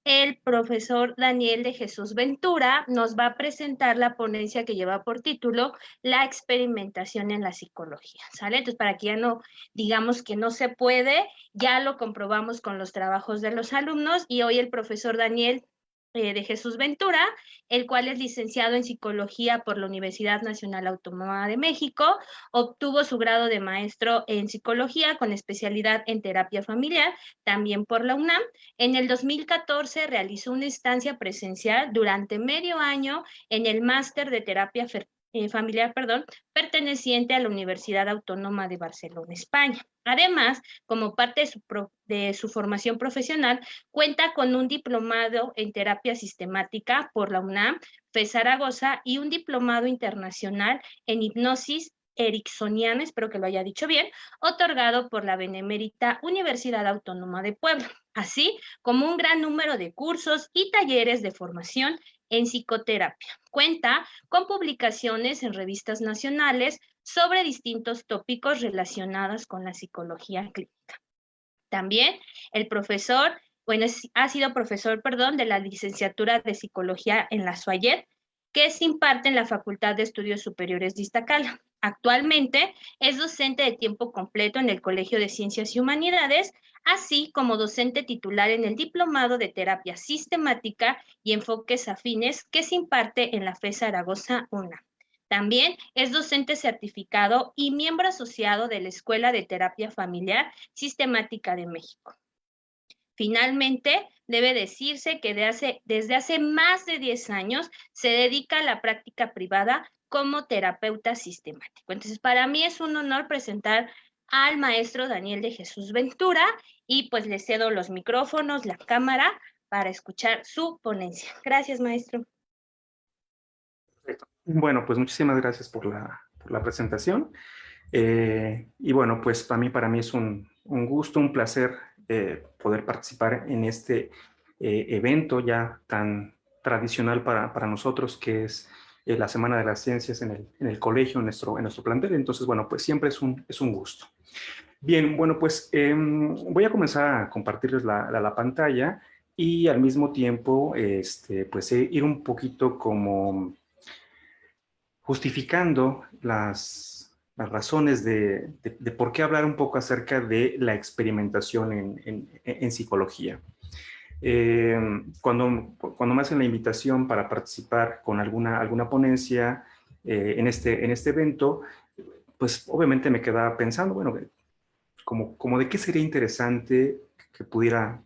el profesor Daniel de Jesús Ventura nos va a presentar la ponencia que lleva por título La experimentación en la psicología, ¿sale? Entonces, para que ya no digamos que no se puede, ya lo comprobamos con los trabajos de los alumnos y hoy el profesor Daniel de Jesús Ventura, el cual es licenciado en psicología por la Universidad Nacional Autónoma de México, obtuvo su grado de maestro en psicología con especialidad en terapia familiar, también por la UNAM. En el 2014 realizó una estancia presencial durante medio año en el máster de terapia familiar, perteneciente a la Universidad Autónoma de Barcelona, España. Además, como parte de su formación profesional, cuenta con un diplomado en terapia sistemática por la UNAM, FE Zaragoza, y un diplomado internacional en hipnosis ericksoniana, espero que lo haya dicho bien, otorgado por la Benemérita Universidad Autónoma de Puebla, así como un gran número de cursos y talleres de formación en psicoterapia. Cuenta con publicaciones en revistas nacionales sobre distintos tópicos relacionados con la psicología clínica. También el profesor, ha sido profesor, de la licenciatura de psicología en la SUAYET, que se imparte en la Facultad de Estudios Superiores de Iztacala. Actualmente es docente de tiempo completo en el Colegio de Ciencias y Humanidades, así como docente titular en el Diplomado de Terapia Sistemática y Enfoques Afines que se imparte en la FE Zaragoza UNA. También es docente certificado y miembro asociado de la Escuela de Terapia Familiar Sistemática de México. Finalmente, debe decirse que desde hace más de 10 años se dedica a la práctica privada como terapeuta sistemático. Entonces, para mí es un honor presentar al maestro Daniel de Jesús Ventura y pues le cedo los micrófonos, la cámara para escuchar su ponencia. Gracias, maestro. Perfecto. Bueno, pues muchísimas gracias por la presentación. Y bueno, pues para mí es un gusto, un placer poder participar en este evento ya tan tradicional para nosotros, que es la Semana de las Ciencias en el colegio, en nuestro plantel. Entonces, bueno, pues siempre es un gusto. Bien, bueno, pues voy a comenzar a compartirles la pantalla y al mismo tiempo, pues ir un poquito como justificando las razones de por qué hablar un poco acerca de la experimentación en psicología. Cuando me hacen la invitación para participar con alguna ponencia en este evento, pues obviamente me quedaba pensando, bueno, como de qué sería interesante que pudiera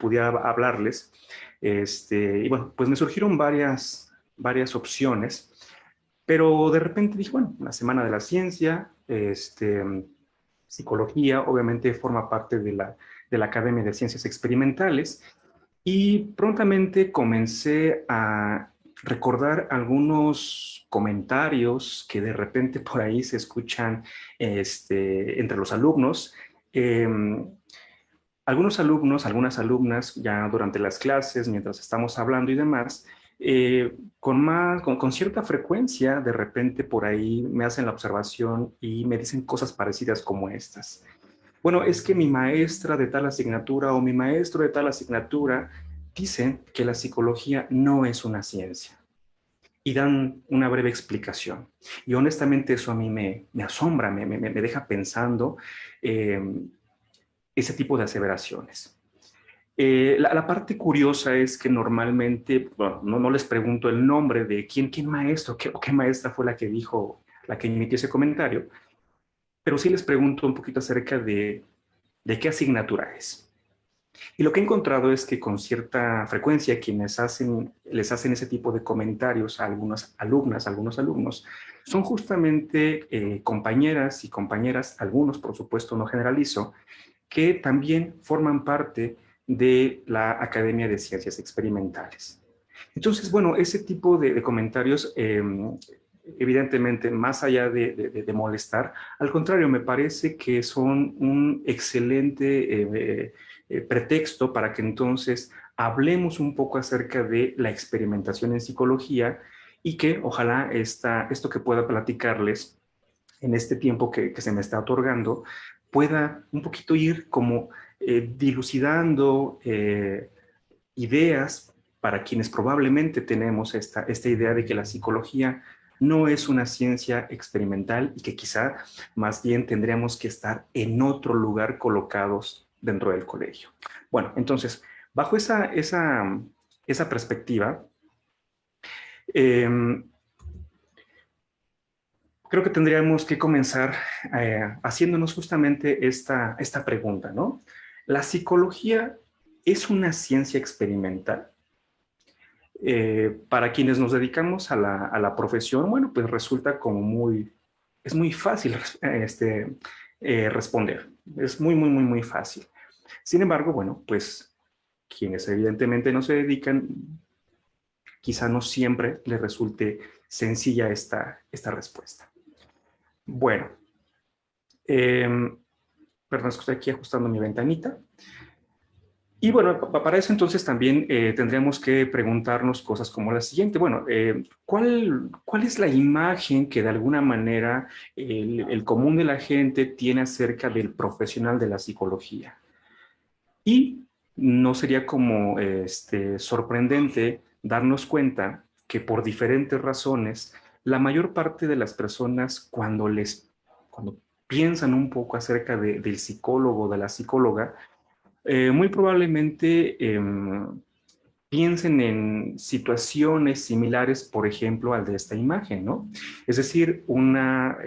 hablarles. Y bueno, pues me surgieron varias opciones. Pero de repente dije, bueno, la Semana de la Ciencia, psicología, obviamente forma parte de la Academia de Ciencias Experimentales, y prontamente comencé a recordar algunos comentarios que de repente por ahí se escuchan entre los alumnos. Eh, Algunos alumnos, algunas alumnas, ya durante las clases, mientras estamos hablando y demás, con cierta frecuencia, de repente por ahí me hacen la observación y me dicen cosas parecidas como estas. Bueno, es que mi maestra de tal asignatura o mi maestro de tal asignatura dicen que la psicología no es una ciencia y dan una breve explicación. Y honestamente eso a mí me asombra, me deja pensando eh, ese tipo de aseveraciones. La parte curiosa es que normalmente, bueno, no les pregunto el nombre de quién maestro o qué maestra fue la que emitió ese comentario, pero sí les pregunto un poquito acerca de qué asignatura es. Y lo que he encontrado es que con cierta frecuencia quienes les hacen ese tipo de comentarios a algunas alumnas, a algunos alumnos, son justamente compañeras y compañeras, algunos por supuesto no generalizo, que también forman parte de la Academia de Ciencias Experimentales. Entonces, bueno, ese tipo de comentarios, evidentemente, más allá de molestar, al contrario, me parece que son un excelente pretexto para que entonces hablemos un poco acerca de la experimentación en psicología y que ojalá esto que pueda platicarles en este tiempo que se me está otorgando, pueda un poquito ir como dilucidando ideas para quienes probablemente tenemos esta idea de que la psicología no es una ciencia experimental y que quizá más bien tendríamos que estar en otro lugar colocados dentro del colegio. Bueno, entonces, bajo esa perspectiva, creo que tendríamos que comenzar haciéndonos justamente esta pregunta, ¿no? ¿La psicología es una ciencia experimental? Para quienes nos dedicamos a la profesión, bueno, pues resulta como es muy fácil responder. Es muy fácil. Sin embargo, bueno, pues quienes evidentemente no se dedican, quizá no siempre les resulte sencilla esta respuesta. Bueno, perdón, estoy aquí ajustando mi ventanita. Y bueno, para eso entonces también tendríamos que preguntarnos cosas como la siguiente. Bueno, ¿cuál es la imagen que de alguna manera el común de la gente tiene acerca del profesional de la psicología? Y no sería como sorprendente darnos cuenta que por diferentes razones, la mayor parte de las personas cuando piensan un poco acerca del psicólogo o de la psicóloga, muy probablemente piensen en situaciones similares, por ejemplo, al de esta imagen, ¿no? Es decir, una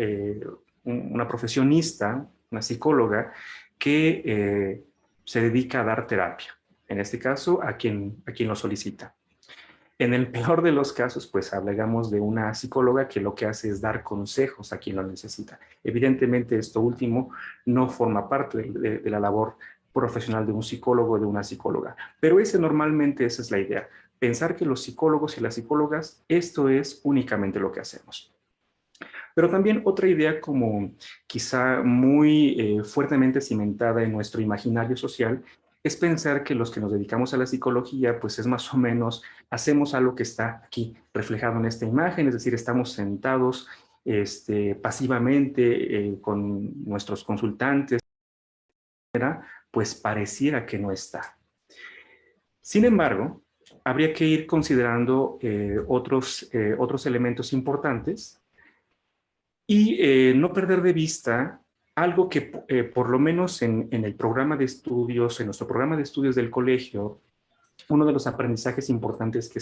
profesionista, una psicóloga, que se dedica a dar terapia, en este caso, a quien lo solicita. En el peor de los casos, pues hablamos de una psicóloga que lo que hace es dar consejos a quien lo necesita. Evidentemente, esto último no forma parte de la labor profesional de un psicólogo o de una psicóloga, pero normalmente esa es la idea, pensar que los psicólogos y las psicólogas, esto es únicamente lo que hacemos. Pero también otra idea como quizá muy fuertemente cimentada en nuestro imaginario social es pensar que los que nos dedicamos a la psicología, pues es más o menos, hacemos algo que está aquí reflejado en esta imagen, es decir, estamos sentados pasivamente con nuestros consultantes, pues pareciera que no está. Sin embargo, habría que ir considerando otros elementos importantes y no perder de vista algo que por lo menos en el programa de estudios, en nuestro programa de estudios del colegio, uno de los aprendizajes importantes que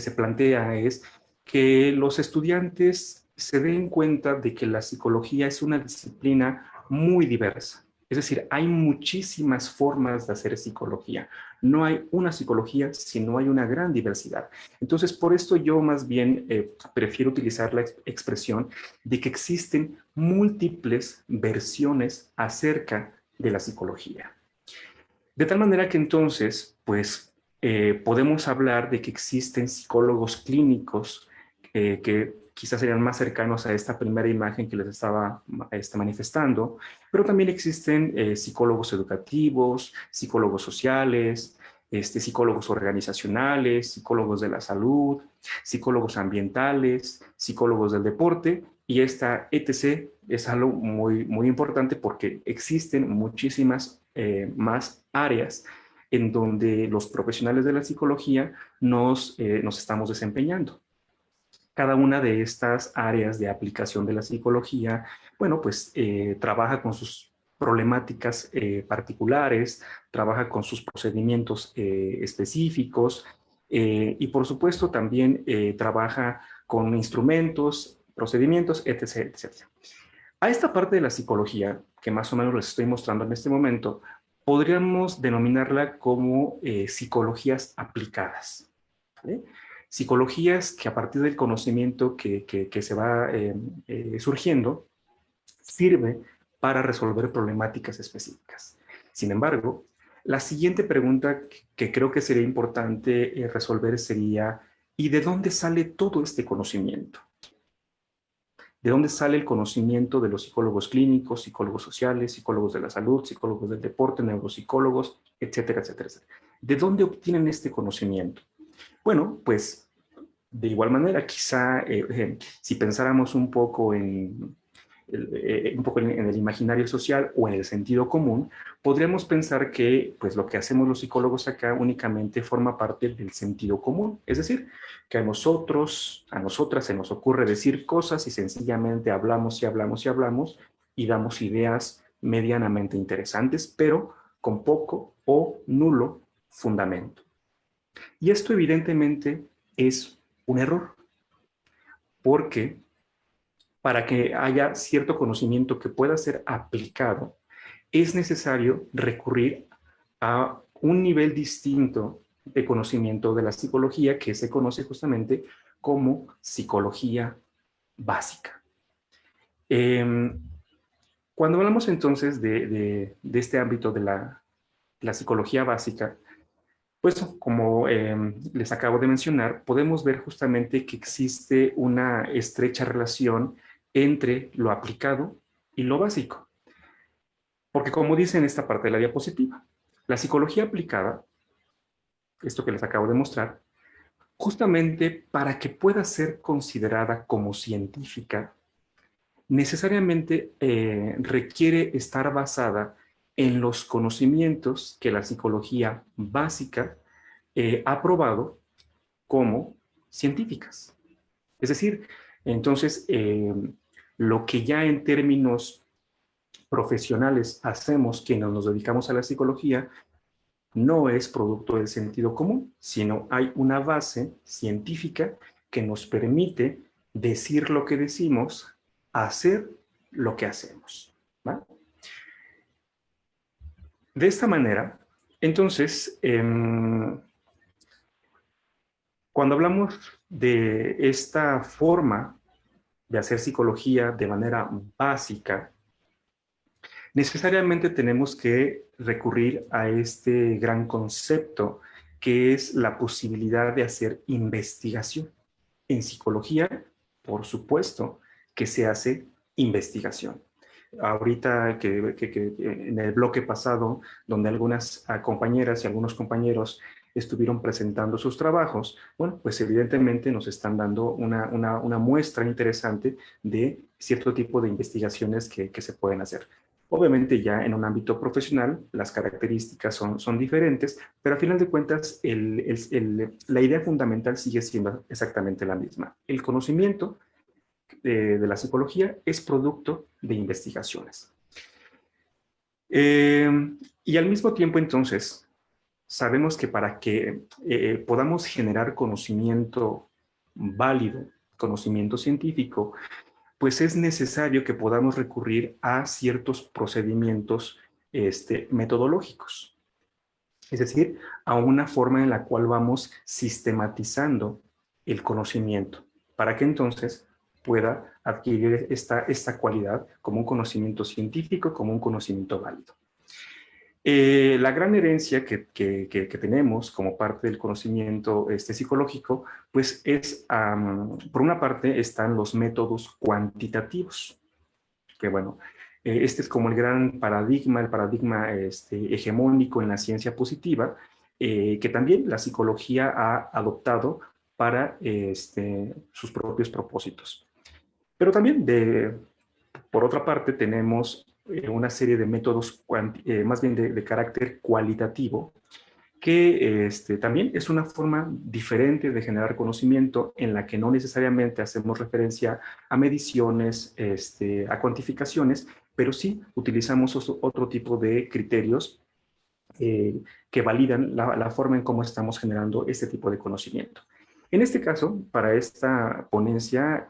se plantea es que los estudiantes se den cuenta de que la psicología es una disciplina muy diversa. Es decir, hay muchísimas formas de hacer psicología. No hay una psicología, sino hay una gran diversidad. Entonces, por esto yo más bien prefiero utilizar la expresión de que existen múltiples versiones acerca de la psicología. De tal manera que entonces, pues, podemos hablar de que existen psicólogos clínicos que quizás serían más cercanos a esta primera imagen que les estaba manifestando, pero también existen psicólogos educativos, psicólogos sociales, psicólogos organizacionales, psicólogos de la salud, psicólogos ambientales, psicólogos del deporte, y esta etc. es algo muy importante porque existen muchísimas más áreas en donde los profesionales de la psicología nos estamos desempeñando. Cada una de estas áreas de aplicación de la psicología, bueno, pues trabaja con sus problemáticas particulares, trabaja con sus procedimientos específicos y por supuesto también trabaja con instrumentos, procedimientos, etc., etc. A esta parte de la psicología, que más o menos les estoy mostrando en este momento, podríamos denominarla como psicologías aplicadas, ¿vale? Psicologías que a partir del conocimiento que se va surgiendo, sirve para resolver problemáticas específicas. Sin embargo, la siguiente pregunta que creo que sería importante resolver sería, ¿y de dónde sale todo este conocimiento? ¿De dónde sale el conocimiento de los psicólogos clínicos, psicólogos sociales, psicólogos de la salud, psicólogos del deporte, neuropsicólogos, etcétera, etcétera, etcétera? ¿De dónde obtienen este conocimiento? Bueno, pues de igual manera, quizá si pensáramos un poco en un poco en el imaginario social o en el sentido común, podríamos pensar que pues, lo que hacemos los psicólogos acá únicamente forma parte del sentido común. Es decir, que a nosotros, a nosotras se nos ocurre decir cosas y sencillamente hablamos y hablamos y hablamos y damos ideas medianamente interesantes, pero con poco o nulo fundamento. Y esto evidentemente es un error, porque para que haya cierto conocimiento que pueda ser aplicado, es necesario recurrir a un nivel distinto de conocimiento de la psicología que se conoce justamente como psicología básica. Cuando hablamos entonces de este ámbito de la psicología básica, pues como les acabo de mencionar, podemos ver justamente que existe una estrecha relación entre lo aplicado y lo básico. Porque como dice en esta parte de la diapositiva, la psicología aplicada, esto que les acabo de mostrar, justamente para que pueda ser considerada como científica, necesariamente requiere estar basada en los conocimientos que la psicología básica ha probado como científicas. Es decir, entonces, lo que ya en términos profesionales hacemos quienes nos dedicamos a la psicología no es producto del sentido común, sino hay una base científica que nos permite decir lo que decimos, hacer lo que hacemos. ¿Va? De esta manera, entonces, cuando hablamos de esta forma de hacer psicología de manera básica, necesariamente tenemos que recurrir a este gran concepto que es la posibilidad de hacer investigación. En psicología, por supuesto, que se hace investigación. Ahorita que en el bloque pasado, donde algunas compañeras y algunos compañeros estuvieron presentando sus trabajos, bueno, pues evidentemente nos están dando una muestra interesante de cierto tipo de investigaciones que se pueden hacer. Obviamente ya en un ámbito profesional las características son diferentes, pero a final de cuentas la idea fundamental sigue siendo exactamente la misma. El conocimiento de la psicología es producto de investigaciones. Y al mismo tiempo entonces sabemos que para que podamos generar conocimiento válido, conocimiento científico, pues es necesario que podamos recurrir a ciertos procedimientos metodológicos. Es decir, a una forma en la cual vamos sistematizando el conocimiento, para que entonces pueda adquirir esta cualidad como un conocimiento científico, como un conocimiento válido. La gran herencia que tenemos como parte del conocimiento psicológico, pues es, por una parte, están los métodos cuantitativos, que bueno, este es como el gran paradigma, el paradigma hegemónico en la ciencia positiva, que también la psicología ha adoptado para sus propios propósitos. Pero también, por otra parte, tenemos una serie de métodos, más bien de carácter cualitativo, que también es una forma diferente de generar conocimiento en la que no necesariamente hacemos referencia a mediciones, a cuantificaciones, pero sí utilizamos otro tipo de criterios que validan la forma en cómo estamos generando este tipo de conocimiento. En este caso, para esta ponencia,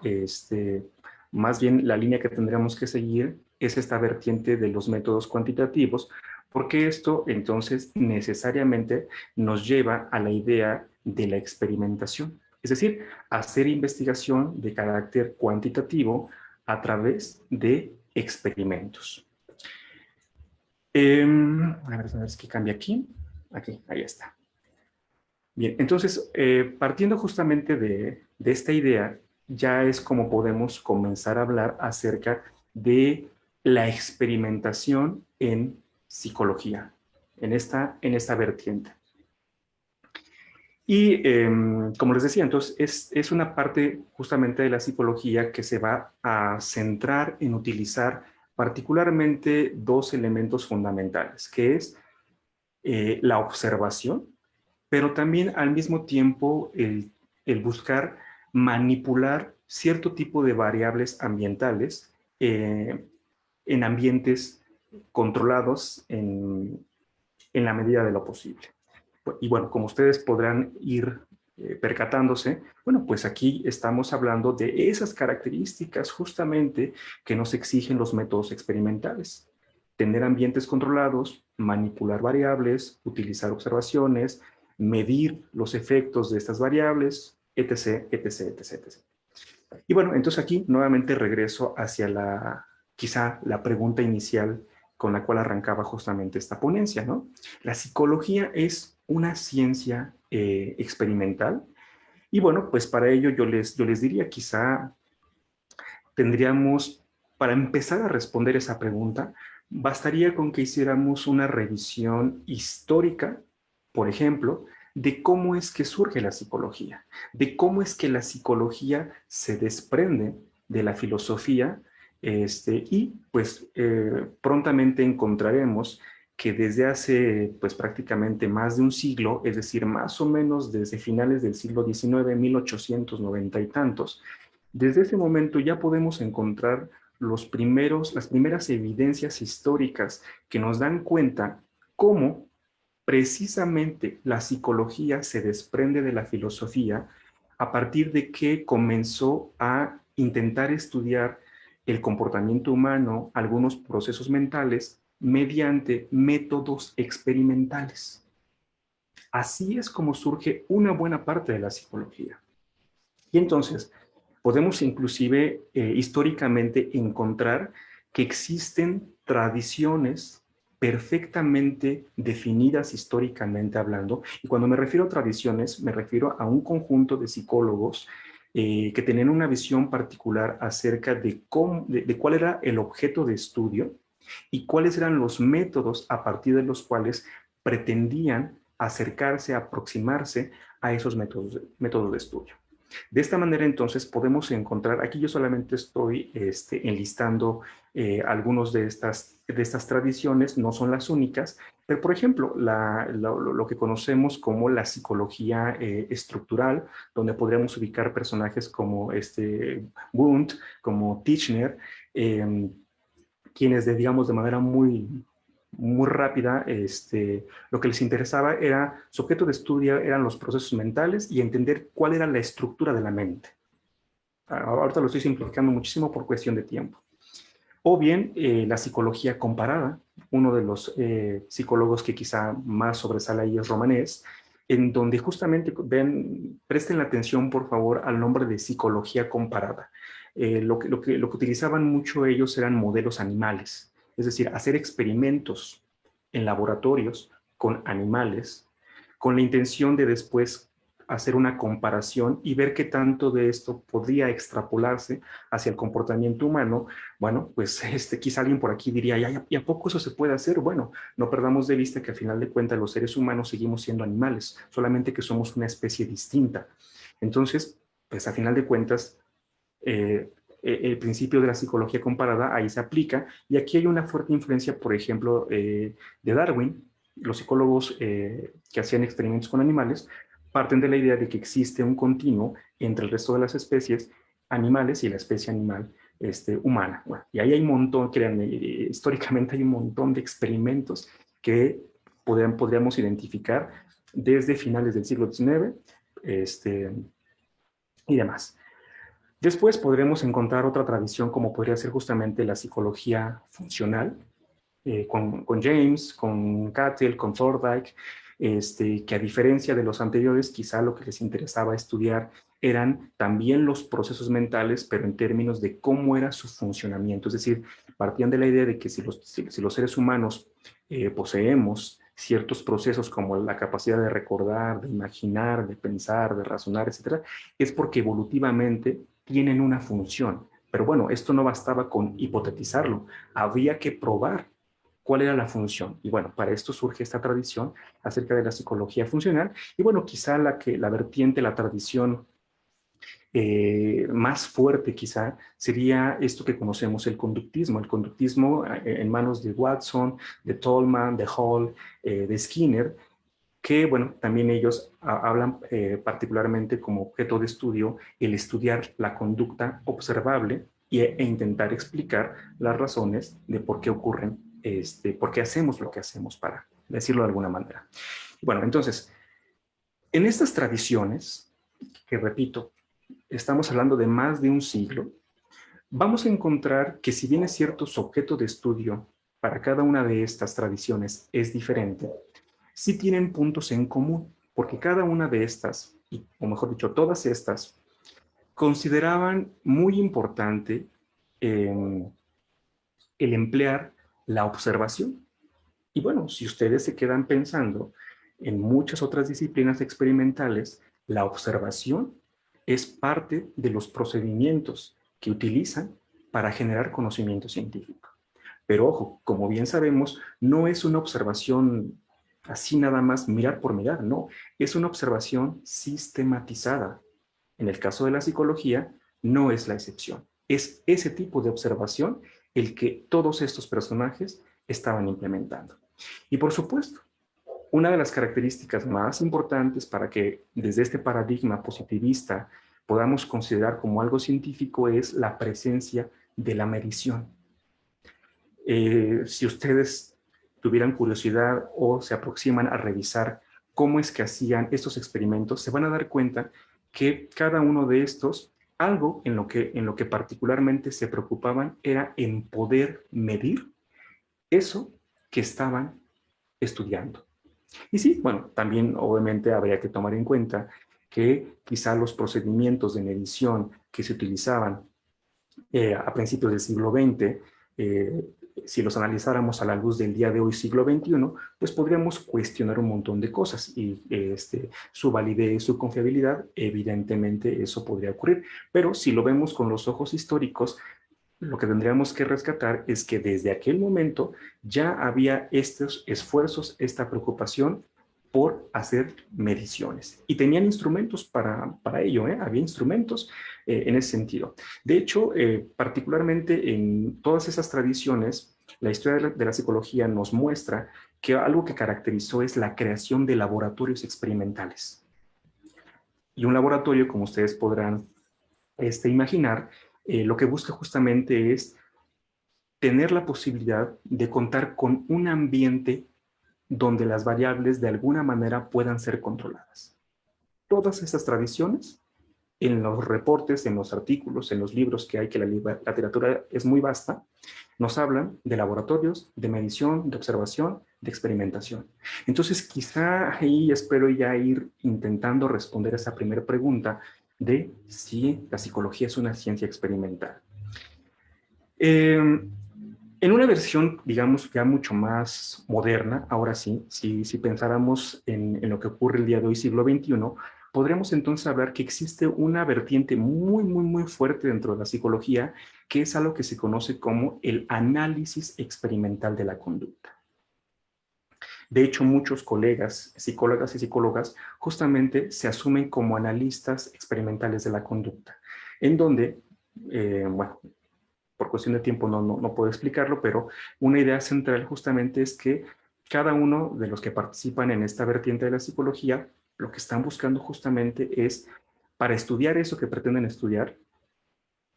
más bien la línea que tendríamos que seguir es esta vertiente de los métodos cuantitativos, porque esto entonces necesariamente nos lleva a la idea de la experimentación, es decir, hacer investigación de carácter cuantitativo a través de experimentos. A ver qué cambia aquí. Aquí, ahí está. Bien, entonces, partiendo justamente de esta idea, ya es como podemos comenzar a hablar acerca de la experimentación en psicología, en esta vertiente. Y como les decía, entonces es una parte justamente de la psicología que se va a centrar en utilizar particularmente dos elementos fundamentales, que es la observación, pero también al mismo tiempo el buscar manipular cierto tipo de variables ambientales en ambientes controlados en la medida de lo posible. Y bueno, como ustedes podrán ir percatándose, bueno, pues aquí estamos hablando de esas características justamente que nos exigen los métodos experimentales. Tener ambientes controlados, manipular variables, utilizar observaciones, medir los efectos de estas variables, etc., etc., etc., etc. Y bueno, entonces aquí nuevamente regreso hacia quizá la pregunta inicial con la cual arrancaba justamente esta ponencia, ¿no? La psicología es una ciencia experimental y bueno, pues para ello yo les diría quizá tendríamos, para empezar a responder esa pregunta, bastaría con que hiciéramos una revisión histórica, por ejemplo, de cómo es que surge la psicología, de cómo es que la psicología se desprende de la filosofía, y pues prontamente encontraremos que desde hace pues prácticamente más de un siglo, es decir, más o menos desde finales del siglo XIX, 1890 y tantos, desde ese momento ya podemos encontrar las primeras evidencias históricas que nos dan cuenta cómo precisamente la psicología se desprende de la filosofía a partir de que comenzó a intentar estudiar el comportamiento humano, algunos procesos mentales, mediante métodos experimentales. Así es como surge una buena parte de la psicología. Y entonces, podemos inclusive históricamente encontrar que existen tradiciones perfectamente definidas históricamente hablando, y cuando me refiero a tradiciones, me refiero a un conjunto de psicólogos que tenían una visión particular acerca de cuál era el objeto de estudio y cuáles eran los métodos a partir de los cuales pretendían acercarse, aproximarse a esos métodos de estudio. De esta manera, entonces, podemos encontrar, aquí yo solamente estoy enlistando algunos de estas tradiciones, no son las únicas, pero por ejemplo, lo que conocemos como la psicología estructural, donde podríamos ubicar personajes como Wundt, como Titchener, quienes, digamos, de manera muy rápida, lo que les interesaba era, su objeto de estudio eran los procesos mentales y entender cuál era la estructura de la mente. Ahorita lo estoy simplificando muchísimo por cuestión de tiempo. O bien la psicología comparada, uno de los psicólogos que quizá más sobresale ahí es Romanés, en donde justamente presten la atención por favor al nombre de psicología comparada. Lo que utilizaban mucho ellos eran modelos animales, es decir, hacer experimentos en laboratorios con animales, con la intención de después hacer una comparación y ver qué tanto de esto podría extrapolarse hacia el comportamiento humano. Bueno, pues quizá alguien por aquí diría, ¿y a poco eso se puede hacer? Bueno, no perdamos de vista que al final de cuentas los seres humanos seguimos siendo animales, solamente que somos una especie distinta. Entonces, pues a final de cuentas, el principio de la psicología comparada ahí se aplica, y aquí hay una fuerte influencia, por ejemplo, de Darwin. Los psicólogos que hacían experimentos con animales parten de la idea de que existe un continuo entre el resto de las especies animales y la especie animal humana. Bueno, y ahí hay un montón, créanme, históricamente hay un montón de experimentos que podríamos identificar desde finales del siglo XIX y demás. Después podremos encontrar otra tradición como podría ser justamente la psicología funcional, con James, con Cattell, con Thorndike, que a diferencia de los anteriores, quizá lo que les interesaba estudiar eran también los procesos mentales, pero en términos de cómo era su funcionamiento. Es decir, partían de la idea de que si los seres humanos poseemos ciertos procesos como la capacidad de recordar, de imaginar, de pensar, de razonar, etcétera, es porque evolutivamente tienen una función. Pero bueno, esto no bastaba con hipotetizarlo, había que probar cuál era la función. Y bueno, para esto surge esta tradición acerca de la psicología funcional. Y bueno, quizá la vertiente, la tradición más fuerte quizá sería esto que conocemos, el conductismo. El conductismo en manos de Watson, de Tolman, de Hall, de Skinner, que, bueno, también ellos hablan particularmente como objeto de estudio el estudiar la conducta observable e intentar explicar las razones de por qué ocurren, por qué hacemos lo que hacemos, para decirlo de alguna manera. Bueno, entonces, en estas tradiciones, que repito, estamos hablando de más de un siglo, vamos a encontrar que si bien es cierto, su objeto de estudio para cada una de estas tradiciones es diferente, sí tienen puntos en común, porque cada una de estas, o mejor dicho, todas estas, consideraban muy importante el emplear la observación. Y bueno, si ustedes se quedan pensando en muchas otras disciplinas experimentales, la observación es parte de los procedimientos que utilizan para generar conocimiento científico. Pero ojo, como bien sabemos, no es una observación así nada más mirar por mirar, no, es una observación sistematizada. En el caso de la psicología, no es la excepción. Es ese tipo de observación el que todos estos personajes estaban implementando. Y por supuesto, una de las características más importantes para que desde este paradigma positivista podamos considerar como algo científico es la presencia de la medición. Si ustedes tuvieran curiosidad o se aproximan a revisar cómo es que hacían estos experimentos, se van a dar cuenta que cada uno de estos, algo en lo que particularmente se preocupaban era en poder medir eso que estaban estudiando. Y sí, bueno, también obviamente habría que tomar en cuenta que quizá los procedimientos de medición que se utilizaban a principios del siglo XX, si los analizáramos a la luz del día de hoy, siglo XXI, pues podríamos cuestionar un montón de cosas y su validez, su confiabilidad, evidentemente eso podría ocurrir. Pero si lo vemos con los ojos históricos, lo que tendríamos que rescatar es que desde aquel momento ya había estos esfuerzos, esta preocupación por hacer mediciones. Y tenían instrumentos para ello, ¿eh? Había instrumentos en ese sentido. De hecho, particularmente en todas esas tradiciones, la historia de la psicología nos muestra que algo que caracterizó es la creación de laboratorios experimentales. Y un laboratorio, como ustedes podrán imaginar, lo que busca justamente es tener la posibilidad de contar con un ambiente donde las variables de alguna manera puedan ser controladas. Todas estas tradiciones, en los reportes, en los artículos, en los libros que hay, que la literatura es muy vasta, nos hablan de laboratorios, de medición, de observación, de experimentación. Entonces, quizá ahí espero ya ir intentando responder a esa primera pregunta de si la psicología es una ciencia experimental. En una versión, digamos, ya mucho más moderna, ahora sí, si pensáramos en lo que ocurre el día de hoy, siglo XXI, podremos entonces hablar que existe una vertiente muy, muy, muy fuerte dentro de la psicología, que es algo que se conoce como el análisis experimental de la conducta. De hecho, muchos colegas, psicólogas y psicólogas, justamente se asumen como analistas experimentales de la conducta, en donde, bueno, por cuestión de tiempo no puedo explicarlo, pero una idea central justamente es que cada uno de los que participan en esta vertiente de la psicología, lo que están buscando justamente es, para estudiar eso que pretenden estudiar,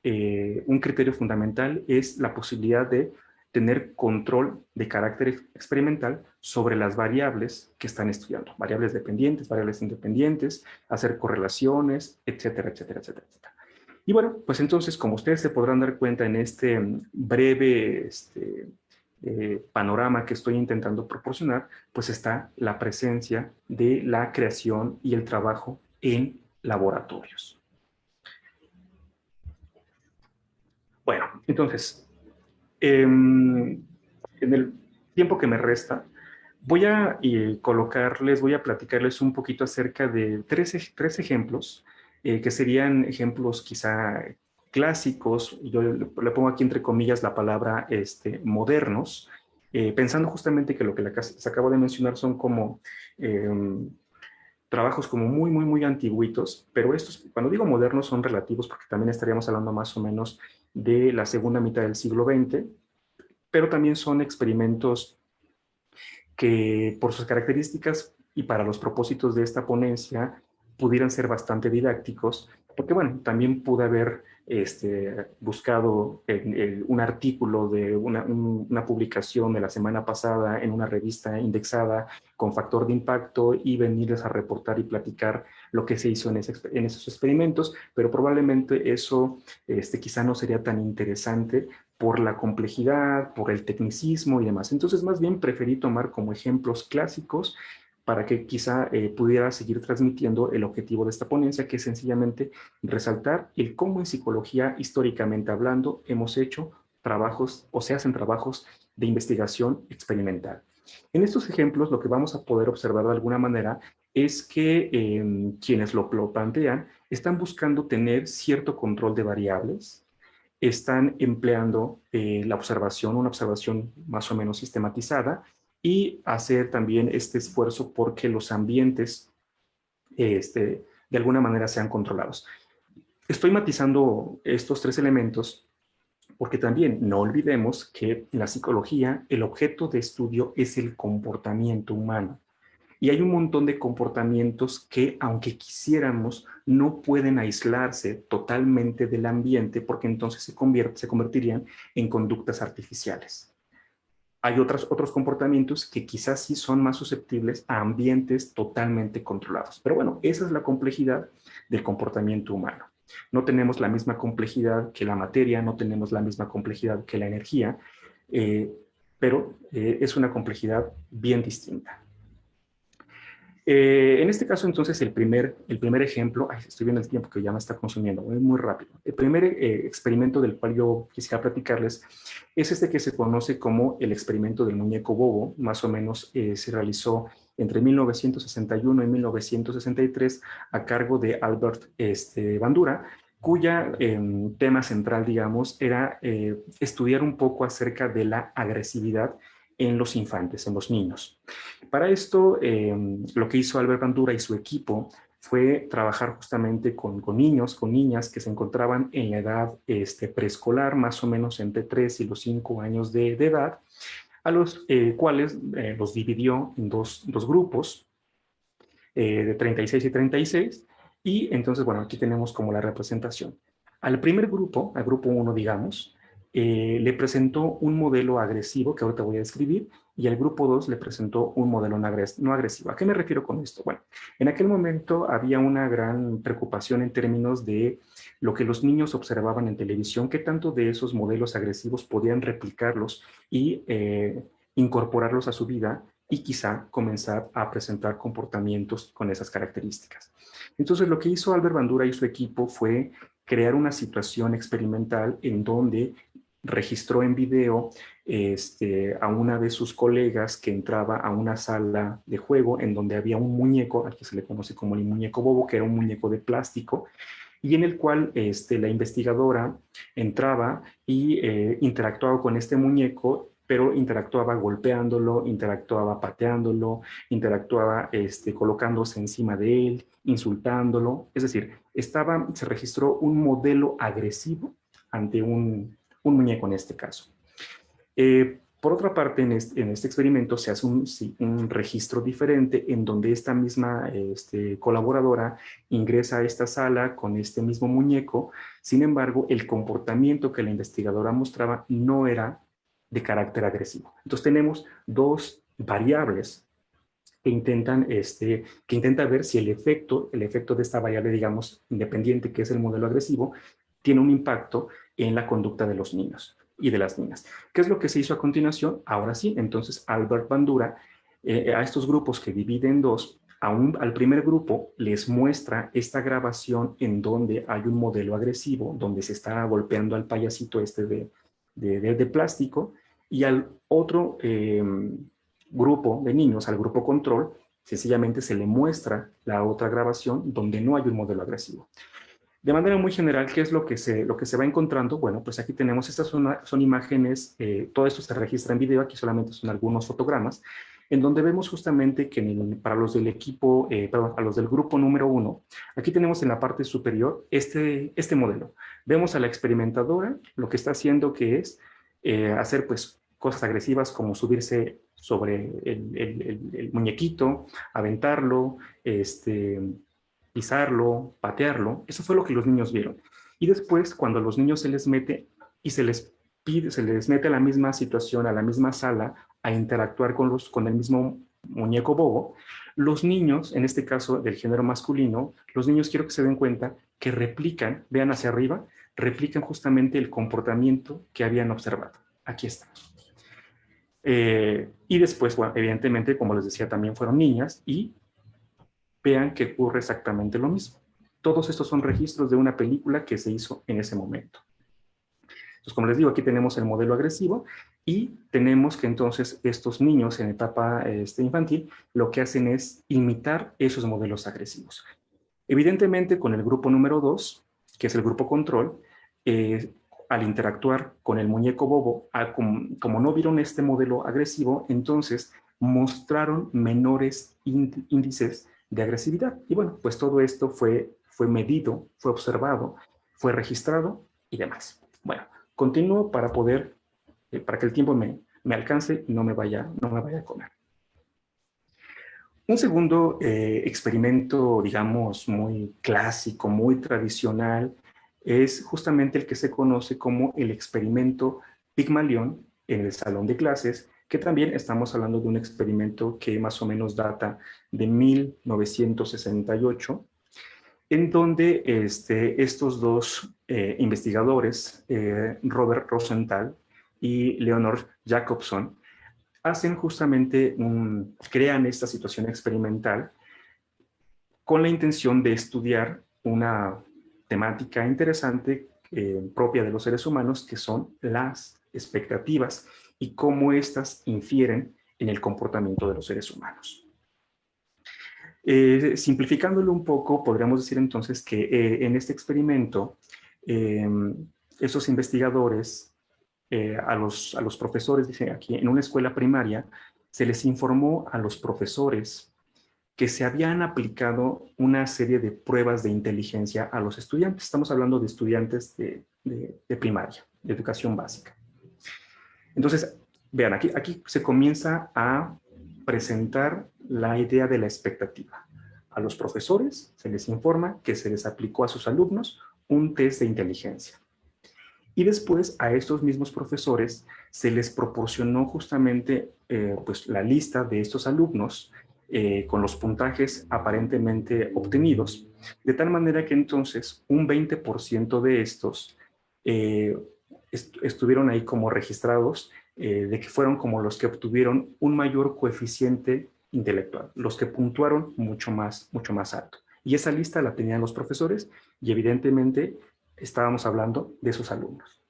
un criterio fundamental es la posibilidad de tener control de carácter experimental sobre las variables que están estudiando, variables dependientes, variables independientes, hacer correlaciones, etcétera, etcétera, etcétera, etcétera. Y bueno, pues entonces, como ustedes se podrán dar cuenta en este breve panorama que estoy intentando proporcionar, pues está la presencia de la creación y el trabajo en laboratorios. Bueno, entonces, en el tiempo que me resta, voy a voy a platicarles un poquito acerca de tres ejemplos, que serían ejemplos quizá clásicos, yo le pongo aquí entre comillas la palabra modernos, pensando justamente que lo que se acabo de mencionar son como trabajos como muy antiguitos, pero estos, cuando digo modernos, son relativos porque también estaríamos hablando más o menos de la segunda mitad del siglo XX, pero también son experimentos que por sus características y para los propósitos de esta ponencia pudieran ser bastante didácticos, porque bueno, también pude haber buscado un artículo de una publicación de la semana pasada en una revista indexada con factor de impacto y venirles a reportar y platicar lo que se hizo en esos experimentos, pero probablemente eso quizá no sería tan interesante por la complejidad, por el tecnicismo y demás. Entonces, más bien preferí tomar como ejemplos clásicos para que quizá pudiera seguir transmitiendo el objetivo de esta ponencia, que es sencillamente resaltar el cómo en psicología, históricamente hablando, hemos hecho trabajos o se hacen trabajos de investigación experimental. En estos ejemplos, lo que vamos a poder observar de alguna manera es que quienes lo plantean están buscando tener cierto control de variables, están empleando la observación, una observación más o menos sistematizada, y hacer también este esfuerzo porque los ambientes de alguna manera sean controlados. Estoy matizando estos tres elementos porque también no olvidemos que en la psicología el objeto de estudio es el comportamiento humano. Y hay un montón de comportamientos que, aunque quisiéramos, no pueden aislarse totalmente del ambiente porque entonces se convertirían en conductas artificiales. Hay otros comportamientos que quizás sí son más susceptibles a ambientes totalmente controlados. Pero bueno, esa es la complejidad del comportamiento humano. No tenemos la misma complejidad que la materia, no tenemos la misma complejidad que la energía, pero es una complejidad bien distinta. En este caso, entonces, el primer ejemplo, estoy viendo el tiempo que ya me está consumiendo, es muy rápido. El primer experimento del cual yo quisiera platicarles es este que se conoce como el experimento del muñeco bobo. Más o menos se realizó entre 1961 y 1963 a cargo de Albert Bandura, cuya tema central, digamos, era estudiar un poco acerca de la agresividad en los infantes, en los niños. Para esto, lo que hizo Albert Bandura y su equipo fue trabajar justamente con niños, con niñas que se encontraban en la edad preescolar, más o menos entre 3 y los 5 años de edad, a los cuales los dividió en dos grupos de 36 y 36, y entonces, bueno, aquí tenemos como la representación. Al primer grupo, al grupo 1, digamos, le presentó un modelo agresivo, que ahorita voy a describir, y al grupo 2 le presentó un modelo no agresivo. ¿A qué me refiero con esto? Bueno, en aquel momento había una gran preocupación en términos de lo que los niños observaban en televisión, qué tanto de esos modelos agresivos podían replicarlos y incorporarlos a su vida y quizá comenzar a presentar comportamientos con esas características. Entonces, lo que hizo Albert Bandura y su equipo fue crear una situación experimental en donde registró en video a una de sus colegas que entraba a una sala de juego en donde había un muñeco, al que se le conoce como el muñeco bobo, que era un muñeco de plástico, y en el cual la investigadora entraba y interactuaba con este muñeco, pero interactuaba golpeándolo, interactuaba pateándolo, interactuaba colocándose encima de él, insultándolo. Es decir, se registró un modelo agresivo ante un muñeco en este caso. Por otra parte, en este experimento se hace un registro diferente en donde esta misma colaboradora ingresa a esta sala con este mismo muñeco. Sin embargo, el comportamiento que la investigadora mostraba no era de carácter agresivo. Entonces tenemos dos variables que intentan ver si el efecto de esta variable, digamos, independiente, que es el modelo agresivo, tiene un impacto en la conducta de los niños y de las niñas. ¿Qué es lo que se hizo a continuación? Ahora sí, entonces Albert Bandura, a estos grupos que divide en dos, al primer grupo les muestra esta grabación en donde hay un modelo agresivo, donde se está golpeando al payasito de plástico, y al otro grupo de niños, al grupo control, sencillamente se le muestra la otra grabación donde no hay un modelo agresivo. De manera muy general, ¿qué es lo que se va encontrando? Bueno, pues aquí tenemos, estas son imágenes, todo esto se registra en video, aquí solamente son algunos fotogramas, en donde vemos justamente que para los del equipo, perdón, a los del grupo número 1, aquí tenemos en la parte superior este modelo. Vemos a la experimentadora, lo que está haciendo que es hacer pues cosas agresivas como subirse sobre el muñequito, aventarlo, pisarlo, patearlo. Eso fue lo que los niños vieron. Y después, cuando a los niños se les mete y se les pide, se les mete a la misma situación, a la misma sala, a interactuar con el mismo muñeco bobo, los niños, en este caso del género masculino, los niños quiero que se den cuenta que replican, vean hacia arriba, replican justamente el comportamiento que habían observado. Aquí está. Y después, bueno, evidentemente, como les decía, también fueron niñas y vean que ocurre exactamente lo mismo. Todos estos son registros de una película que se hizo en ese momento. Entonces, como les digo, aquí tenemos el modelo agresivo y tenemos que entonces estos niños en etapa infantil lo que hacen es imitar esos modelos agresivos. Evidentemente, con el grupo número 2, que es el grupo control, al interactuar con el muñeco bobo, como no vieron este modelo agresivo, entonces mostraron menores índices de agresividad. Y bueno, pues todo esto fue medido, fue observado, fue registrado y demás. Bueno, continúo para que el tiempo me alcance y no me vaya a comer. Un segundo experimento, digamos, muy clásico, muy tradicional, es justamente el que se conoce como el experimento Pigmalión en el salón de clases, que también estamos hablando de un experimento que más o menos data de 1968, en donde estos dos investigadores, Robert Rosenthal y Leonard Jacobson, hacen justamente crean esta situación experimental con la intención de estudiar una temática interesante propia de los seres humanos, que son las expectativas y cómo éstas infieren en el comportamiento de los seres humanos. Simplificándolo un poco, podríamos decir entonces que en este experimento, esos investigadores, a los profesores, dicen aquí, en una escuela primaria, se les informó a los profesores que se habían aplicado una serie de pruebas de inteligencia a los estudiantes. Estamos hablando de estudiantes de primaria, de educación básica. Entonces, vean, aquí se comienza a presentar la idea de la expectativa. A los profesores se les informa que se les aplicó a sus alumnos un test de inteligencia. Y después a estos mismos profesores se les proporcionó justamente pues, la lista de estos alumnos con los puntajes aparentemente obtenidos, de tal manera que entonces un 20% de estos estuvieron ahí como registrados, de que fueron como los que obtuvieron un mayor coeficiente intelectual, los que puntuaron mucho más alto. Y esa lista la tenían los profesores y evidentemente estábamos hablando de esos alumnos.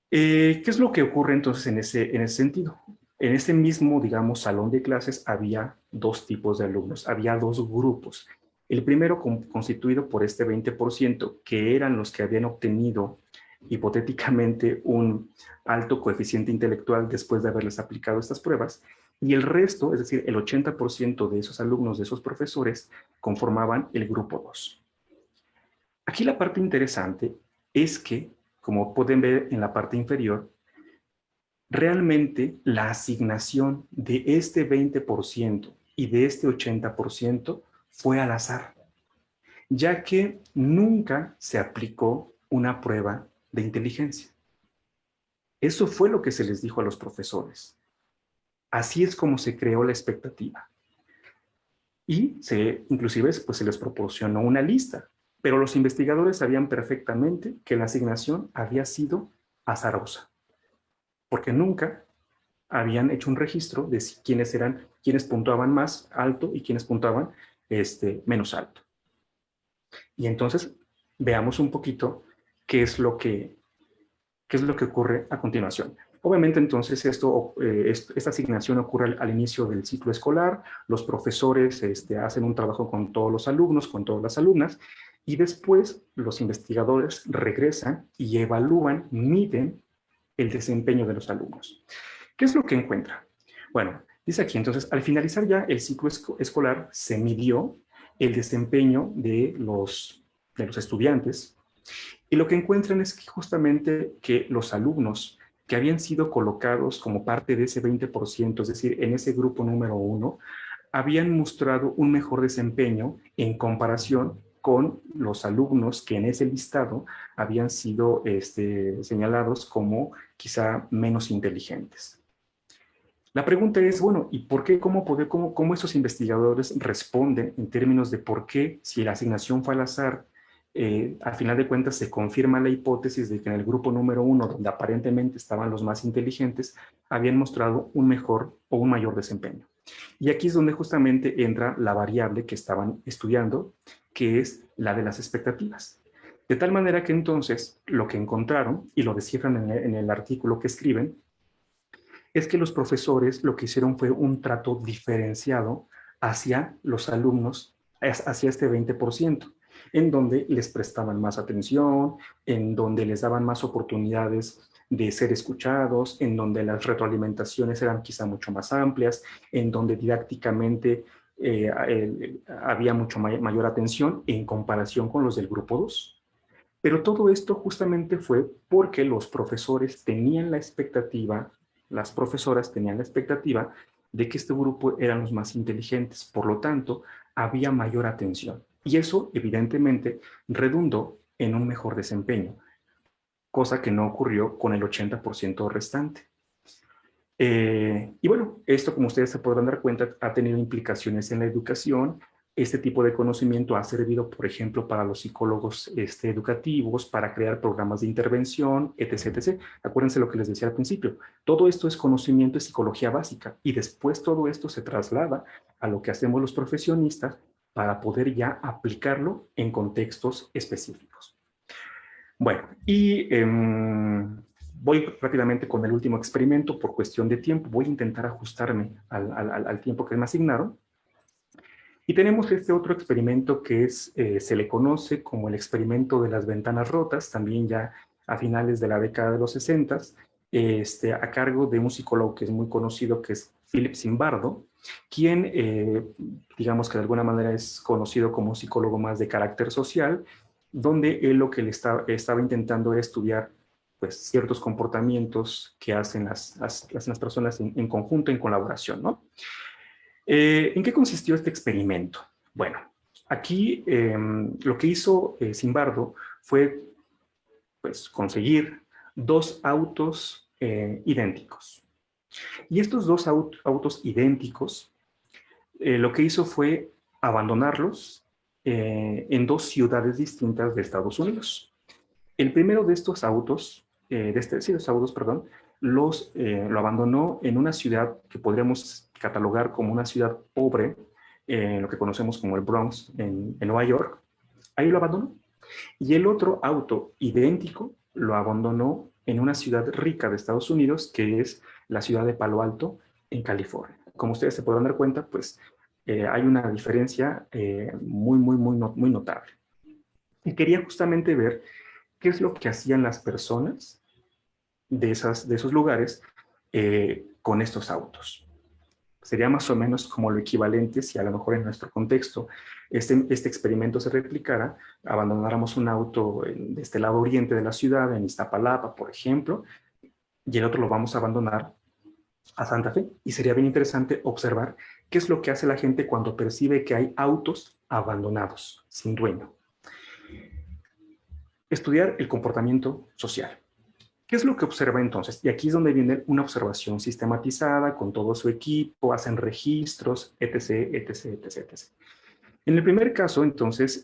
¿Qué es lo que ocurre entonces en ese sentido? En ese mismo, digamos, salón de clases había dos tipos de alumnos, había dos grupos. El primero constituido por este 20%, que eran los que habían obtenido hipotéticamente un alto coeficiente intelectual después de haberles aplicado estas pruebas, y el resto, es decir, el 80% de esos alumnos, de esos profesores, conformaban el grupo 2. Aquí la parte interesante es que, como pueden ver en la parte inferior, realmente la asignación de este 20% y de este 80% fue al azar, ya que nunca se aplicó una prueba de inteligencia. Eso fue lo que se les dijo a los profesores. Así es como se creó la expectativa. Y inclusive pues, se les proporcionó una lista, pero los investigadores sabían perfectamente que la asignación había sido azarosa, porque nunca habían hecho un registro de quiénes puntuaban más alto y quiénes puntuaban menos alto. Y entonces veamos un poquito qué es lo que ocurre a continuación. Obviamente entonces esta asignación ocurre al inicio del ciclo escolar, los profesores hacen un trabajo con todos los alumnos, con todas las alumnas, Y después los investigadores regresan y evalúan, miden el desempeño de los alumnos. ¿Qué es lo que encuentra? Bueno, dice aquí, entonces, al finalizar ya el ciclo escolar, se midió el desempeño de los estudiantes, y lo que encuentran es que justamente que los alumnos que habían sido colocados como parte de ese 20%, es decir, en ese grupo número 1, habían mostrado un mejor desempeño en comparación con los alumnos que en ese listado habían sido señalados como quizá menos inteligentes. La pregunta es, bueno, ¿y por qué, cómo esos investigadores responden en términos de por qué, si la asignación fue al azar, al final de cuentas se confirma la hipótesis de que en el grupo número 1, donde aparentemente estaban los más inteligentes, habían mostrado un mejor o un mayor desempeño? Y aquí es donde justamente entra la variable que estaban estudiando, que es la de las expectativas. De tal manera que entonces lo que encontraron, y lo descifran en el artículo que escriben, es que los profesores lo que hicieron fue un trato diferenciado hacia los alumnos, hacia este 20%, en donde les prestaban más atención, en donde les daban más oportunidades de ser escuchados, en donde las retroalimentaciones eran quizá mucho más amplias, en donde didácticamente había mucho mayor atención en comparación con los del grupo 2. Pero todo esto justamente fue porque los profesores tenían la expectativa, las profesoras tenían la expectativa de que este grupo eran los más inteligentes. Por lo tanto, había mayor atención. Y eso, evidentemente, redundó en un mejor desempeño, cosa que no ocurrió con el 80% restante. Y bueno, esto, como ustedes se podrán dar cuenta, ha tenido implicaciones en la educación. Este tipo de conocimiento ha servido, por ejemplo, para los psicólogos educativos, para crear programas de intervención, etc, etc. Acuérdense lo que les decía al principio. Todo esto es conocimiento de psicología básica y después todo esto se traslada a lo que hacemos los profesionistas para poder ya aplicarlo en contextos específicos. Bueno, y voy rápidamente con el último experimento por cuestión de tiempo. Voy a intentar ajustarme al tiempo que me asignaron. Y tenemos este otro experimento que es, se le conoce como el experimento de las ventanas rotas, también ya a finales de la década de los 60, a cargo de un psicólogo que es muy conocido, que es Philip Zimbardo, quien, digamos que de alguna manera es conocido como un psicólogo más de carácter social, donde él lo que le estaba intentando era estudiar pues, ciertos comportamientos que hacen las personas en conjunto, en colaboración, ¿no? ¿En qué consistió este experimento? Bueno, aquí lo que hizo Zimbardo fue pues, conseguir dos autos idénticos. Y estos dos autos idénticos, lo que hizo fue abandonarlos en dos ciudades distintas de Estados Unidos. El primero de estos autos, perdón, lo abandonó en una ciudad que podríamos catalogar como una ciudad pobre, lo que conocemos como el Bronx, en Nueva York. Ahí lo abandonó. Y el otro auto idéntico lo abandonó en una ciudad rica de Estados Unidos, que es la ciudad de Palo Alto, en California. Como ustedes se podrán dar cuenta, pues hay una diferencia muy notable. Y quería justamente ver qué es lo que hacían las personas de esos lugares con estos autos. Sería más o menos como lo equivalente si a lo mejor en nuestro contexto este experimento se replicara, abandonáramos un auto de este lado oriente de la ciudad, en Iztapalapa, por ejemplo, y el otro lo vamos a abandonar a Santa Fe. Y sería bien interesante observar qué es lo que hace la gente cuando percibe que hay autos abandonados, sin dueño. Estudiar el comportamiento social. ¿Qué es lo que observa entonces? Y aquí es donde viene una observación sistematizada con todo su equipo, hacen registros, etc, etc, etc, etc. En el primer caso, entonces,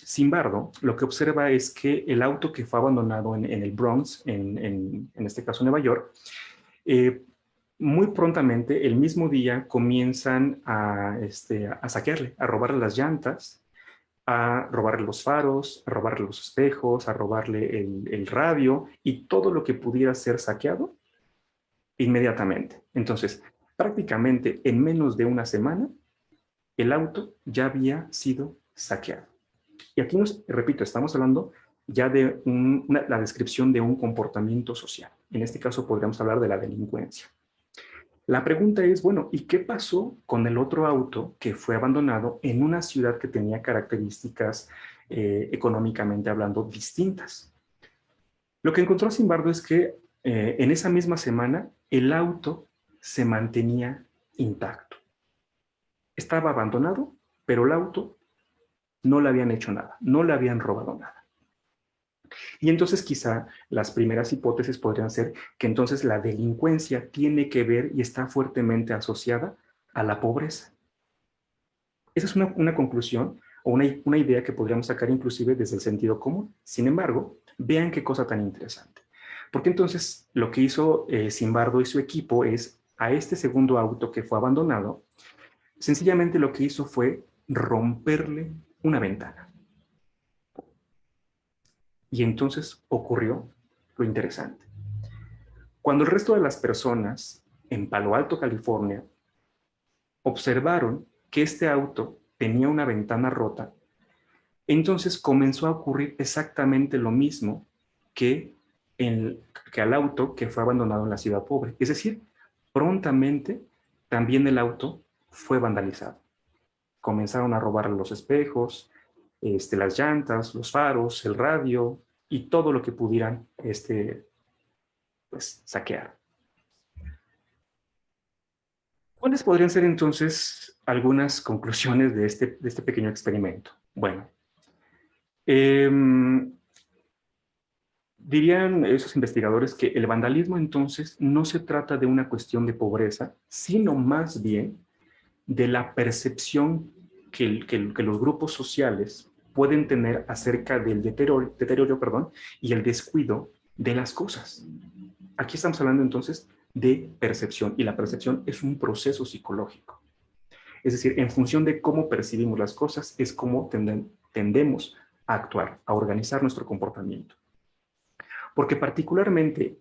Zimbardo lo que observa es que el auto que fue abandonado en el Bronx, en este caso Nueva York, muy prontamente, el mismo día, comienzan a saquearle, a robarle las llantas, a robarle los faros, a robarle los espejos, a robarle el radio y todo lo que pudiera ser saqueado inmediatamente. Entonces, prácticamente en menos de una semana, el auto ya había sido saqueado. Y aquí repito, estamos hablando ya de la descripción de un comportamiento social. En este caso podríamos hablar de la delincuencia. La pregunta es, bueno, ¿y qué pasó con el otro auto que fue abandonado en una ciudad que tenía características económicamente hablando distintas? Lo que encontró Zimbardo es que en esa misma semana el auto se mantenía intacto. Estaba abandonado, pero el auto no le habían hecho nada, no le habían robado nada. Y entonces quizá las primeras hipótesis podrían ser que entonces la delincuencia tiene que ver y está fuertemente asociada a la pobreza. Esa es una conclusión o una idea que podríamos sacar inclusive desde el sentido común. Sin embargo, vean qué cosa tan interesante. Porque entonces lo que hizo Zimbardo y su equipo es a este segundo auto que fue abandonado, sencillamente lo que hizo fue romperle una ventana. Y entonces ocurrió lo interesante. Cuando el resto de las personas en Palo Alto, California, observaron que este auto tenía una ventana rota, entonces comenzó a ocurrir exactamente lo mismo que al auto que fue abandonado en la ciudad pobre. Es decir, prontamente también el auto fue vandalizado. Comenzaron a robar los espejos, las llantas, los faros, el radio y todo lo que pudieran pues, saquear. ¿Cuáles podrían ser entonces algunas conclusiones de este pequeño experimento? Bueno, dirían esos investigadores que el vandalismo entonces no se trata de una cuestión de pobreza, sino más bien de la percepción que los grupos sociales pueden tener acerca del deterioro y el descuido de las cosas. Aquí estamos hablando entonces de percepción, y la percepción es un proceso psicológico. Es decir, en función de cómo percibimos las cosas es cómo tendemos a actuar, a organizar nuestro comportamiento. Porque particularmente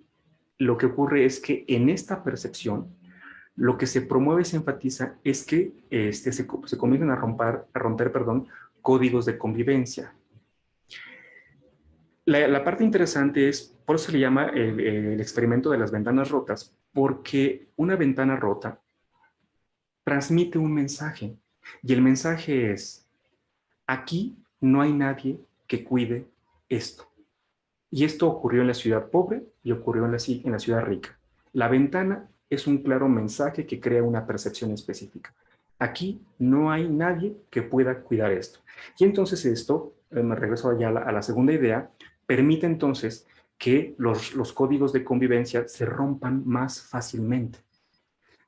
lo que ocurre es que en esta percepción lo que se promueve y se enfatiza es que se comienzan a romper códigos de convivencia. La parte interesante es, por eso se le llama el experimento de las ventanas rotas, porque una ventana rota transmite un mensaje, y el mensaje es, aquí no hay nadie que cuide esto. Y esto ocurrió en la ciudad pobre y ocurrió en la ciudad rica. La ventana es un claro mensaje que crea una percepción específica. Aquí no hay nadie que pueda cuidar esto. Y entonces esto, me regreso allá a la segunda idea, permite entonces que los códigos de convivencia se rompan más fácilmente.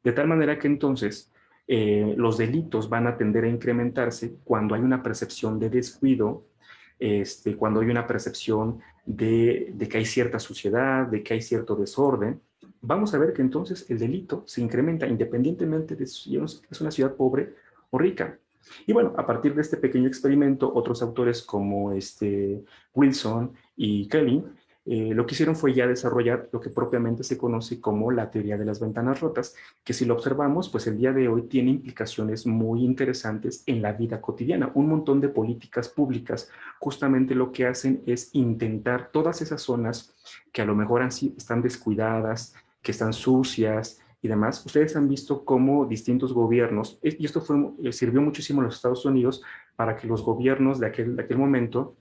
De tal manera que entonces los delitos van a tender a incrementarse cuando hay una percepción de descuido, cuando hay una percepción de que hay cierta suciedad, de que hay cierto desorden. Vamos a ver que entonces el delito se incrementa independientemente de si es una ciudad pobre o rica. Y bueno, a partir de este pequeño experimento, otros autores como Wilson y Kelly lo que hicieron fue ya desarrollar lo que propiamente se conoce como la teoría de las ventanas rotas, que si lo observamos, pues el día de hoy tiene implicaciones muy interesantes en la vida cotidiana. Un montón de políticas públicas justamente lo que hacen es intentar todas esas zonas que a lo mejor están descuidadas, que están sucias y demás. Ustedes han visto cómo distintos gobiernos, y esto sirvió muchísimo en los Estados Unidos para que los gobiernos de aquel momento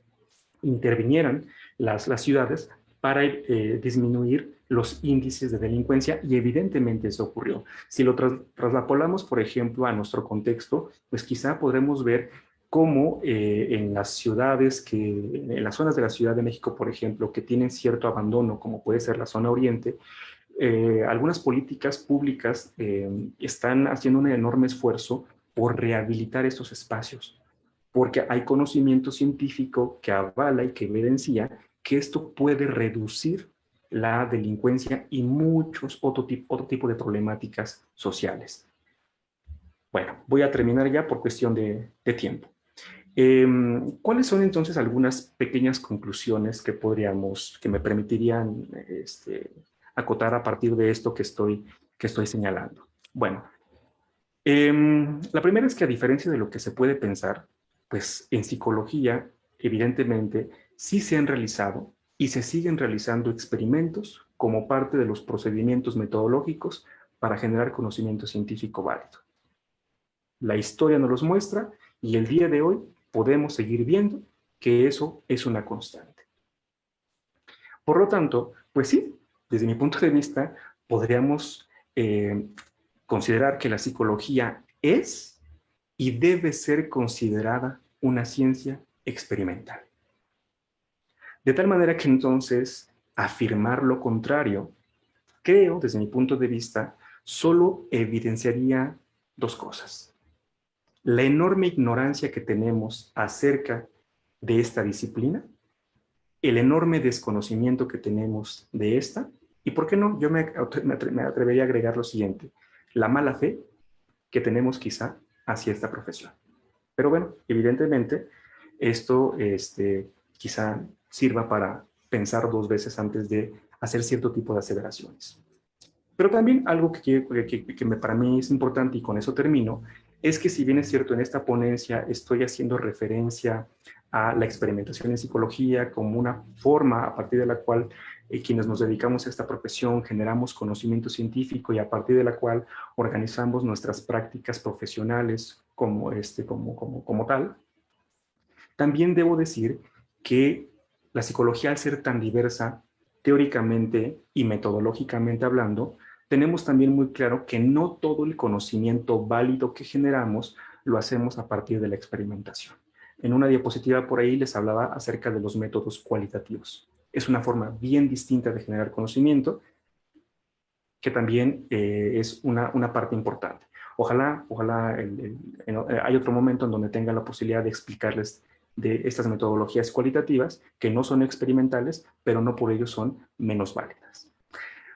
intervinieran las ciudades para disminuir los índices de delincuencia, y evidentemente eso ocurrió. Si lo traslapolamos, por ejemplo, a nuestro contexto, pues quizá podremos ver cómo en las ciudades, en las zonas de la Ciudad de México, por ejemplo, que tienen cierto abandono, como puede ser la zona oriente, algunas políticas públicas están haciendo un enorme esfuerzo por rehabilitar estos espacios, porque hay conocimiento científico que avala y que evidencia que esto puede reducir la delincuencia y muchos otro tipo de problemáticas sociales. Bueno, voy a terminar ya por cuestión de tiempo. ¿Cuáles son entonces algunas pequeñas conclusiones que me permitirían acotar a partir de esto que estoy señalando? Bueno, la primera es que, a diferencia de lo que se puede pensar, pues en psicología evidentemente, sí se han realizado y se siguen realizando experimentos como parte de los procedimientos metodológicos para generar conocimiento científico válido. La historia nos los muestra y el día de hoy podemos seguir viendo que eso es una constante. Por lo tanto, pues sí, desde mi punto de vista, podríamos considerar que la psicología es y debe ser considerada una ciencia experimental. De tal manera que entonces afirmar lo contrario, creo, desde mi punto de vista, solo evidenciaría dos cosas. La enorme ignorancia que tenemos acerca de esta disciplina, el enorme desconocimiento que tenemos de esta, y por qué no, yo me atrevería a agregar lo siguiente, la mala fe que tenemos quizá hacia esta profesión. Pero bueno, evidentemente, esto quizá sirva para pensar dos veces antes de hacer cierto tipo de aseveraciones. Pero también algo que para mí es importante, y con eso termino, es que si bien es cierto, en esta ponencia estoy haciendo referencia a la experimentación en psicología como una forma a partir de la cual quienes nos dedicamos a esta profesión generamos conocimiento científico y a partir de la cual organizamos nuestras prácticas profesionales como tal, también debo decir que la psicología, al ser tan diversa, teóricamente y metodológicamente hablando, tenemos también muy claro que no todo el conocimiento válido que generamos lo hacemos a partir de la experimentación. En una diapositiva por ahí les hablaba acerca de los métodos cualitativos. Es una forma bien distinta de generar conocimiento que también es una parte importante. Ojalá hay otro momento en donde tenga la posibilidad de explicarles de estas metodologías cualitativas que no son experimentales, pero no por ello son menos válidas.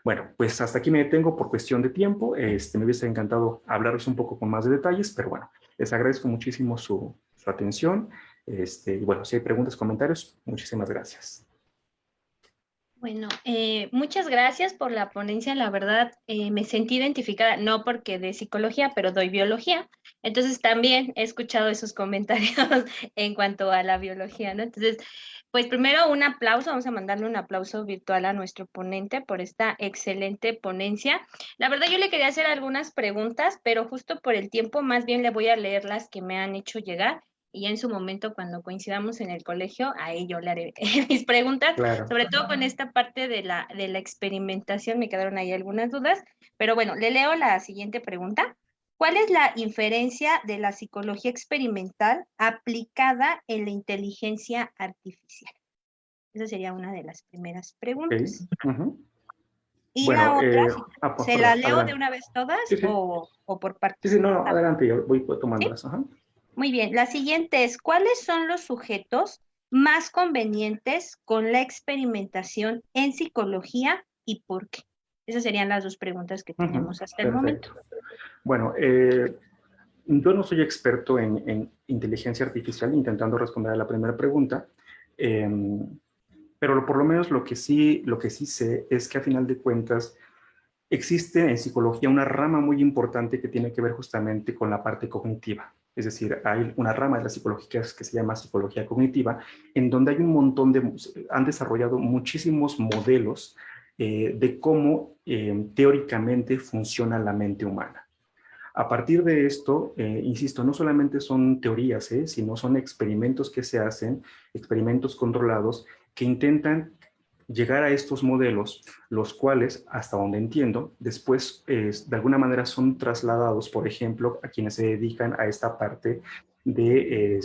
Bueno, pues hasta aquí me detengo por cuestión de tiempo. Me hubiese encantado hablarles un poco con más de detalles, pero bueno, les agradezco muchísimo su atención. Y bueno, si hay preguntas, comentarios, muchísimas gracias. Bueno, muchas gracias por la ponencia. La verdad, me sentí identificada, no porque de psicología, pero doy biología. Entonces también he escuchado esos comentarios en cuanto a la biología, ¿no? Entonces, pues primero un aplauso, vamos a mandarle un aplauso virtual a nuestro ponente por esta excelente ponencia. La verdad, yo le quería hacer algunas preguntas, pero justo por el tiempo, más bien le voy a leer las que me han hecho llegar. Y ya en su momento, cuando coincidamos en el colegio, ahí yo le haré mis preguntas, Claro. sobre todo con esta parte de la experimentación, me quedaron ahí algunas dudas, pero bueno, le leo la siguiente pregunta. ¿Cuál es la inferencia de la psicología experimental aplicada en la inteligencia artificial? Esa sería una de las primeras preguntas. Okay. Y Bueno, la otra, pues, ¿se la perdón, leo de adelante. una vez todas Sí, sí. o por Sí, sí, partes? no, Ah, adelante, yo voy ¿sí? tomándolas. Ajá. Muy bien, la siguiente es, ¿cuáles son los sujetos más convenientes con la experimentación en psicología y por qué? Esas serían las dos preguntas que tenemos hasta el momento. Perfecto. Bueno, yo no soy experto en inteligencia artificial, intentando responder a la primera pregunta, pero por lo menos lo que sí sé es que a final de cuentas existe en psicología una rama muy importante que tiene que ver justamente con la parte cognitiva. Es decir, hay una rama de la psicología que se llama psicología cognitiva, en donde hay un montón han desarrollado muchísimos modelos de cómo teóricamente funciona la mente humana. A partir de esto, insisto, no solamente son teorías, sino son experimentos que se hacen, experimentos controlados, que intentan llegar a estos modelos, los cuales, hasta donde entiendo, después de alguna manera son trasladados, por ejemplo, a quienes se dedican a esta parte de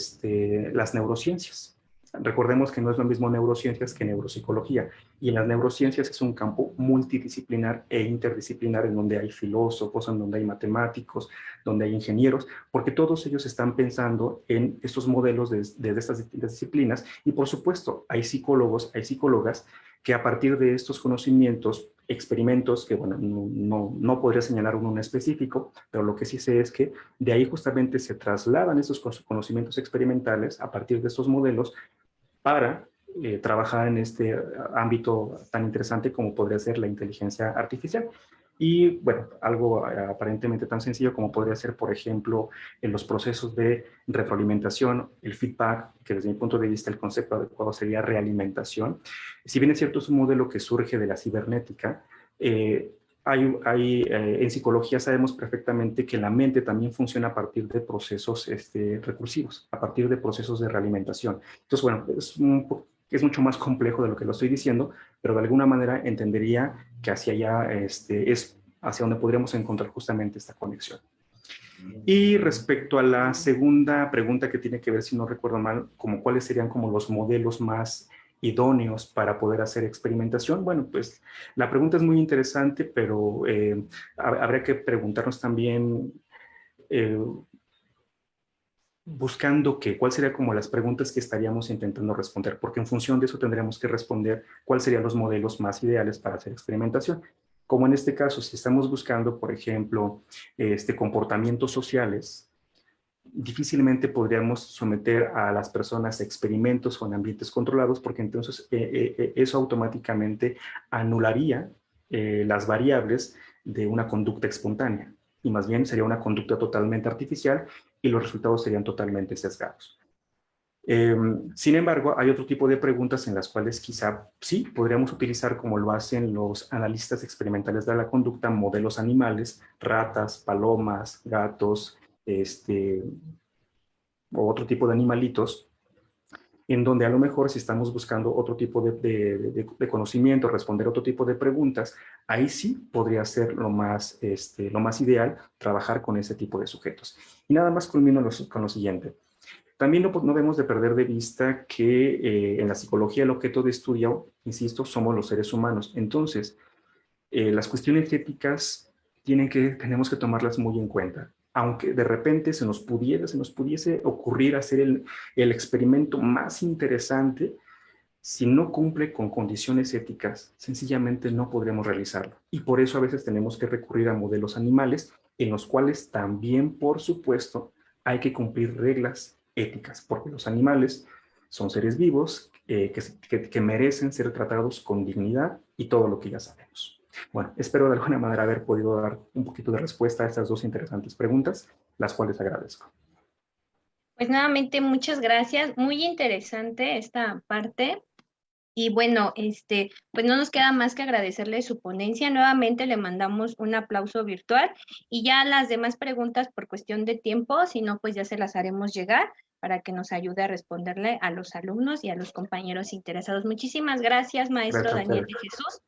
las neurociencias. Recordemos que no es lo mismo neurociencias que neuropsicología, y en las neurociencias es un campo multidisciplinar e interdisciplinar en donde hay filósofos, en donde hay matemáticos, donde hay ingenieros, porque todos ellos están pensando en estos modelos de estas distintas disciplinas, y por supuesto hay psicólogos, hay psicólogas que a partir de estos conocimientos, experimentos, que bueno, no podría señalar uno en específico, pero lo que sí sé es que de ahí justamente se trasladan estos conocimientos experimentales a partir de estos modelos para trabajar en este ámbito tan interesante como podría ser la inteligencia artificial. Y bueno, algo aparentemente tan sencillo como podría ser, por ejemplo, en los procesos de retroalimentación, el feedback, que desde mi punto de vista el concepto adecuado sería realimentación. Si bien es cierto, es un modelo que surge de la cibernética, en psicología sabemos perfectamente que la mente también funciona a partir de procesos recursivos, a partir de procesos de realimentación. Entonces, bueno, es mucho más complejo de lo que lo estoy diciendo, pero de alguna manera entendería que hacia allá es hacia donde podríamos encontrar justamente esta conexión. Y respecto a la segunda pregunta que tiene que ver, si no recuerdo mal, como cuáles serían como los modelos más idóneos para poder hacer experimentación. Bueno, pues la pregunta es muy interesante, pero habría que preguntarnos también eh, buscando cuál sería como las preguntas que estaríamos intentando responder, porque en función de eso tendríamos que responder cuáles serían los modelos más ideales para hacer experimentación. Como en este caso, si estamos buscando, por ejemplo, comportamientos sociales, difícilmente podríamos someter a las personas a experimentos o en ambientes controlados, porque entonces eso automáticamente anularía las variables de una conducta espontánea, y más bien sería una conducta totalmente artificial y los resultados serían totalmente sesgados. Sin embargo, hay otro tipo de preguntas en las cuales quizá sí podríamos utilizar, como lo hacen los analistas experimentales de la conducta, modelos animales, ratas, palomas, gatos, o otro tipo de animalitos, en donde a lo mejor si estamos buscando otro tipo de conocimiento, responder otro tipo de preguntas, ahí sí podría ser lo más ideal trabajar con ese tipo de sujetos. Y nada más culmino con lo siguiente. También no debemos de perder de vista que en la psicología el objeto de estudio, insisto, somos los seres humanos. Entonces, las cuestiones éticas tenemos que tomarlas muy en cuenta. Aunque de repente se nos pudiese ocurrir hacer el experimento más interesante, si no cumple con condiciones éticas, sencillamente no podremos realizarlo. Y por eso a veces tenemos que recurrir a modelos animales en los cuales también, por supuesto, hay que cumplir reglas éticas, porque los animales son seres vivos que merecen ser tratados con dignidad y todo lo que ya sabemos. Bueno, espero de alguna manera haber podido dar un poquito de respuesta a estas dos interesantes preguntas, las cuales agradezco. Pues nuevamente, muchas gracias. Muy interesante esta parte. Y bueno, pues no nos queda más que agradecerle su ponencia. Nuevamente le mandamos un aplauso virtual y ya las demás preguntas por cuestión de tiempo, si no, pues ya se las haremos llegar para que nos ayude a responderle a los alumnos y a los compañeros interesados. Muchísimas gracias, maestro Gracias a Daniel ustedes. de Jesús.